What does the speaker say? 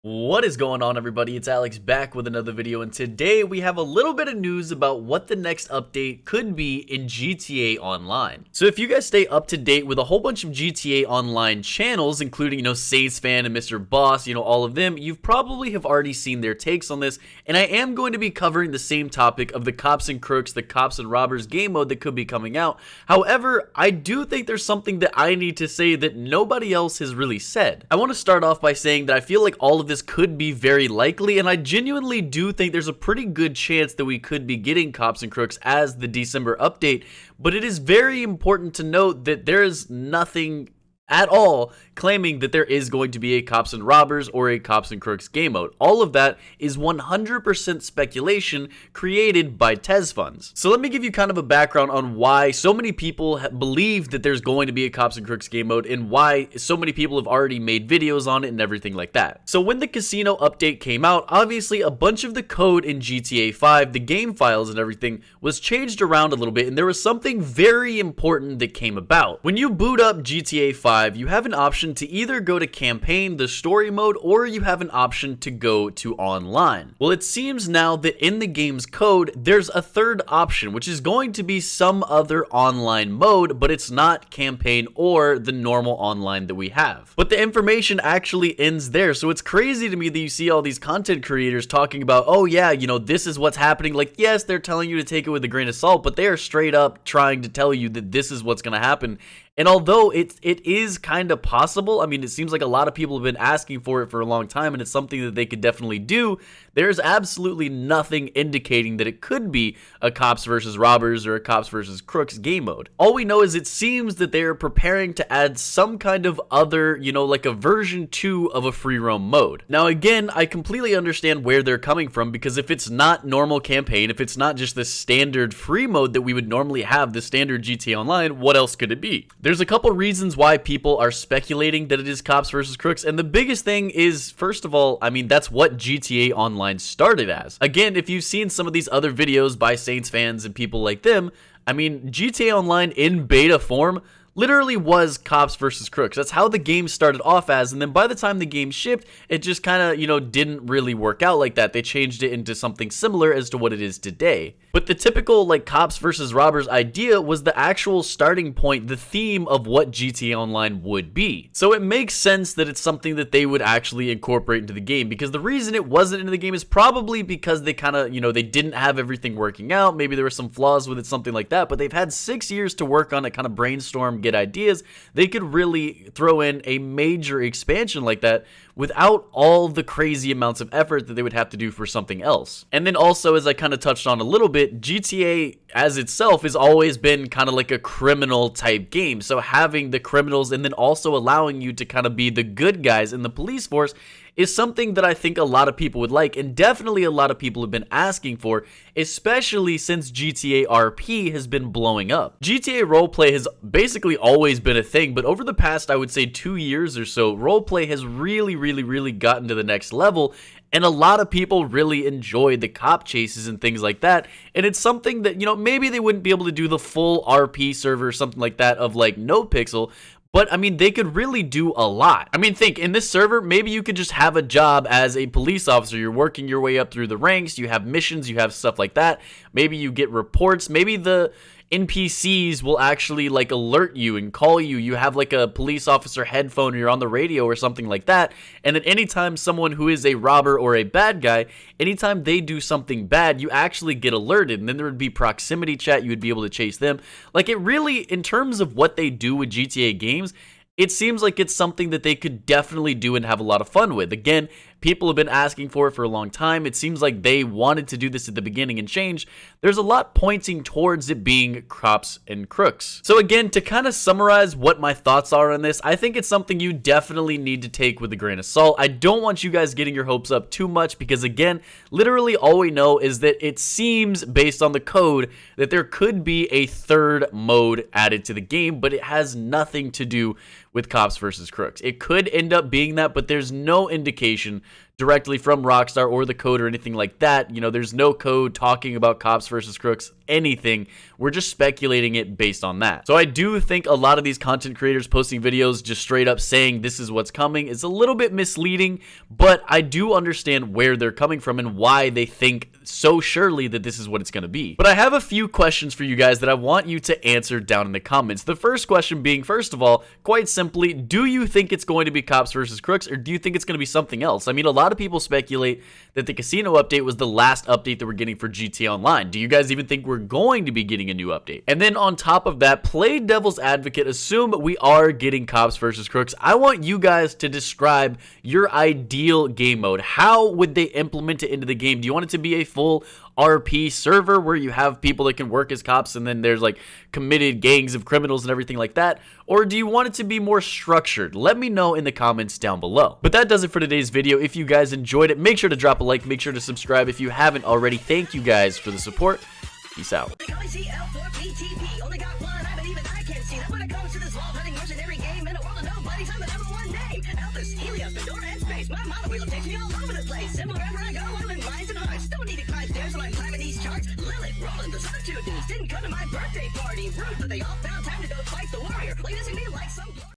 What is going on, everybody? It's Alex back with another video, and today we have a little bit of news about what the next update could be in GTA Online. So if you guys stay up to date with a whole bunch of GTA Online channels, including, Saints Fan and Mr. Boss, all of them, you've probably have already seen their takes on this, and I am going to be covering the same topic of the Cops and Crooks, the Cops and Robbers game mode that could be coming out. However, I do think there's something that I need to say that nobody else has really said. I want to start off by saying that I feel like all of this could be very likely, and I genuinely do think there's a pretty good chance that we could be getting Cops and Crooks as the December update, but it is very important to note that there is nothing at all claiming that there is going to be a Cops and Robbers or a Cops and Crooks game mode. All of that is 100% speculation created by Tez funds. So let me give you kind of a background on why so many people believe that there's going to be a Cops and Crooks game mode and why so many people have already made videos on it and everything like that. So when the casino update came out, obviously a bunch of the code in GTA 5, the game files and everything, was changed around a little bit, and there was something very important that came about. When you boot up GTA 5, you have an option to either go to campaign, the story mode, or you have an option to go to online. Well, it seems now that in the game's code, there's a third option, which is going to be some other online mode, but it's not campaign or the normal online that we have. But the information actually ends there, so it's crazy to me that you see all these content creators talking about, oh yeah, this is what's happening. Like, yes, they're telling you to take it with a grain of salt, but they are straight up trying to tell you that this is what's going to happen. And although it is kind of possible, I mean, it seems like a lot of people have been asking for it for a long time, and it's something that they could definitely do. There's absolutely nothing indicating that it could be a Cops versus Robbers or a Cops versus Crooks game mode. All we know is it seems that they are preparing to add some kind of other, like a version 2 of a free roam mode. Now, again, I completely understand where they're coming from, because if it's not normal campaign, if it's not just the standard free mode that we would normally have, the standard GTA Online, what else could it be? There's a couple reasons why people are speculating that it is Cops versus Crooks, and the biggest thing is, first of all, I mean, that's what GTA Online started as. Again, if you've seen some of these other videos by Saints fans and people like them, I mean, GTA Online in beta form literally was Cops versus Crooks. That's how the game started off as, and then by the time the game shipped, it just kind of, didn't really work out like that. They changed it into something similar as to what it is today. But the typical, Cops versus Robbers idea was the actual starting point, the theme of what GTA Online would be. So it makes sense that it's something that they would actually incorporate into the game, because the reason it wasn't in the game is probably because they kind of, they didn't have everything working out. Maybe there were some flaws with it, something like that, but they've had 6 years to work on it, kind of brainstorm, get ideas. They could really throw in a major expansion like that without all the crazy amounts of effort that they would have to do for something else. And then also, as I kind of touched on a little bit, GTA as itself has always been kind of like a criminal type game. So having the criminals and then also allowing you to kind of be the good guys in the police force is something that I think a lot of people would like, and definitely a lot of people have been asking for, especially since GTA RP has been blowing up. GTA Roleplay has basically always been a thing, but over the past, I would say 2 years or so, Roleplay has really gotten to the next level, and a lot of people really enjoy the cop chases and things like that. And it's something that, maybe they wouldn't be able to do the full RP server or something like that of no pixel, but I mean, they could really do a lot. I mean, think, in this server, maybe you could just have a job as a police officer. You're working your way up through the ranks, you have missions, you have stuff like that. Maybe you get reports, maybe the NPCs will actually alert you and call you. You have a police officer headphone, or you're on the radio or something like that. And then anytime someone who is a robber or a bad guy, anytime they do something bad, you actually get alerted. And then there would be proximity chat. You would be able to chase them. It really, in terms of what they do with GTA games, it seems like it's something that they could definitely do and have a lot of fun with. Again, people have been asking for it for a long time. It seems like they wanted to do this at the beginning and change. There's a lot pointing towards it being Cops and Crooks. So again, to kind of summarize what my thoughts are on this, I think it's something you definitely need to take with a grain of salt. I don't want you guys getting your hopes up too much, because again, literally all we know is that it seems, based on the code, that there could be a third mode added to the game, but it has nothing to do with Cops versus Crooks. It could end up being that, but there's no indication directly from Rockstar or the code or anything like that. You know, there's no code talking about cops versus crooks, anything. We're just speculating it based on that. So I do think a lot of these content creators posting videos just straight up saying this is what's coming is a little bit misleading, but I do understand where they're coming from and why they think so surely that this is what it's going to be. But I have a few questions for you guys that I want you to answer down in the comments. The first question being, first of all, quite simply, do you think it's going to be cops versus crooks, or do you think it's going to be something else? I mean, a lot of people speculate that the casino update was the last update that we're getting for GTA Online. Do you guys even think we're going to be getting a new update? And then on top of that, play devil's advocate, assume we are getting cops versus crooks. I want you guys to describe your ideal game mode. How would they implement it into the game? Do you want it to be a full RP server where you have people that can work as cops and then there's like committed gangs of criminals and everything like that? Or do you want it to be more structured? Let me know in the comments down below. But that does it for today's video. If you guys enjoyed it, make sure to drop a like, make sure to subscribe if you haven't already. Thank you guys for the support. Peace out. My mother wheel takes me all over the place. And wherever I go, I'm in lines and hearts. Don't need to climb stairs when I'm climbing these charts. Lilith, Roland, the other two dudes didn't come to my birthday party. Rude, but they all found time to go fight the warrior. Like, this can be like some...